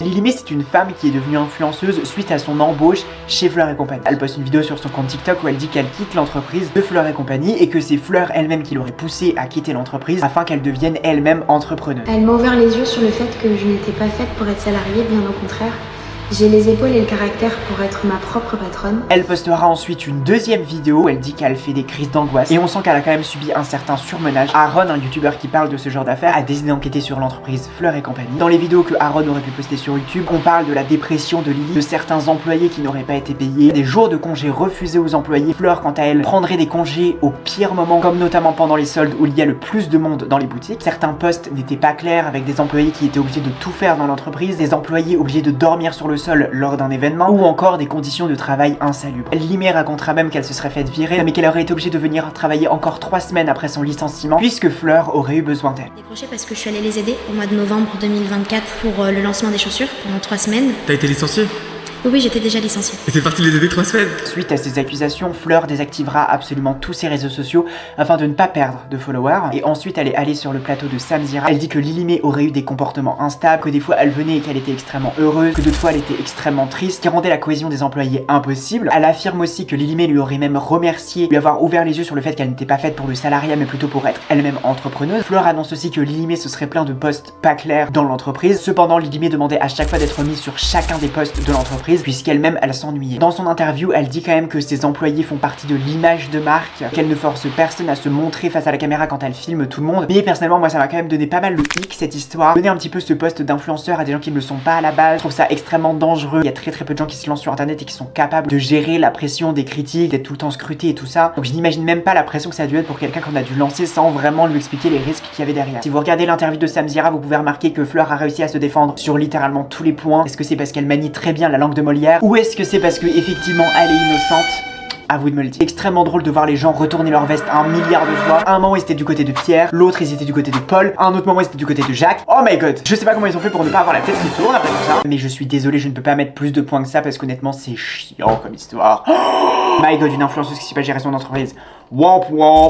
Lilimé, c'est une femme qui est devenue influenceuse suite à son embauche chez Fleur et compagnie. Elle poste une vidéo sur son compte TikTok où elle dit qu'elle quitte l'entreprise de Fleur et compagnie et que c'est Fleur elle-même qui l'aurait poussée à quitter l'entreprise afin qu'elle devienne elle-même entrepreneuse. Elle m'a ouvert les yeux sur le fait que je n'étais pas faite pour être salariée, bien au contraire. J'ai les épaules et le caractère pour être ma propre patronne. Elle postera ensuite une deuxième vidéo où elle dit qu'elle fait des crises d'angoisse et on sent qu'elle a quand même subi un certain surmenage. Aaron, un youtubeur qui parle de ce genre d'affaires, a décidé d'enquêter sur l'entreprise Fleur et compagnie. Dans les vidéos que Aaron aurait pu poster sur YouTube, on parle de la dépression de Lily, de certains employés qui n'auraient pas été payés, des jours de congés refusés aux employés. Fleur, quant à elle, prendrait des congés au pire moment, comme notamment pendant les soldes où il y a le plus de monde dans les boutiques. Certains postes n'étaient pas clairs avec des employés qui étaient obligés de tout faire dans l'entreprise, des employés obligés de dormir sur le sol lors d'un événement, ou encore des conditions de travail insalubres. Lilimé racontera même qu'elle se serait faite virer, mais qu'elle aurait été obligée de venir travailler encore 3 semaines après son licenciement, puisque Fleur aurait eu besoin d'elle. J'ai décroché parce que je suis allée les aider au mois de novembre 2024 pour le lancement des chaussures pendant 3 semaines. T'as été licenciée? Oui, j'étais déjà licenciée. Et c'est parti de les aider 3 semaines? Suite à ces accusations, Fleur désactivera absolument tous ses réseaux sociaux afin de ne pas perdre de followers. Et ensuite, elle est allée sur le plateau de Samzira. Elle dit que Lilimé aurait eu des comportements instables, que des fois elle venait et qu'elle était extrêmement heureuse, que d'autres fois elle était extrêmement triste, qui rendait la cohésion des employés impossible. Elle affirme aussi que Lilimé lui aurait même remercié, lui avoir ouvert les yeux sur le fait qu'elle n'était pas faite pour le salariat mais plutôt pour être elle-même entrepreneuse. Fleur annonce aussi que Lilimé se serait plein de postes pas clairs dans l'entreprise. Cependant, Lilimé demandait à chaque fois d'être mise sur chacun des postes de l'entreprise puisqu'elle-même elle s'ennuyait. Dans son interview, elle dit quand même que ses employés font partie de l'image de marque, qu'elle ne force personne à se montrer face à la caméra quand elle filme tout le monde. Mais personnellement, moi ça m'a quand même donné pas mal le hic cette histoire. Donner un petit peu ce poste d'influenceur à des gens qui ne le sont pas à la base, je trouve ça extrêmement dangereux. Il y a très peu de gens qui se lancent sur internet et qui sont capables de gérer la pression des critiques, d'être tout le temps scrutés et tout ça. Donc je n'imagine même pas la pression que ça a dû être pour quelqu'un qu'on a dû lancer sans vraiment lui expliquer les risques qu'il y avait derrière. Si vous regardez l'interview de Samzira, vous pouvez remarquer que Fleur a réussi à se défendre sur littéralement tous les points. Est-ce que c'est parce qu'elle manie très bien la langue de Molière, ou est-ce que c'est parce que effectivement elle est innocente? À vous de me le dire. Extrêmement drôle de voir les gens retourner leur veste 1 milliard de fois. À un moment ils étaient du côté de Pierre, l'autre ils étaient du côté de Paul, à un autre moment ils étaient du côty de Jacques. Oh my god, je sais pas comment ils ont fait pour ne pas avoir la tête qui tourne après tout ça. Mais je suis désolé, je ne peux pas mettre plus de points que ça parce qu'honnêtement c'est chiant comme histoire. Oh my god, une influenceuse qui sait pas gérer son entreprise. Womp womp.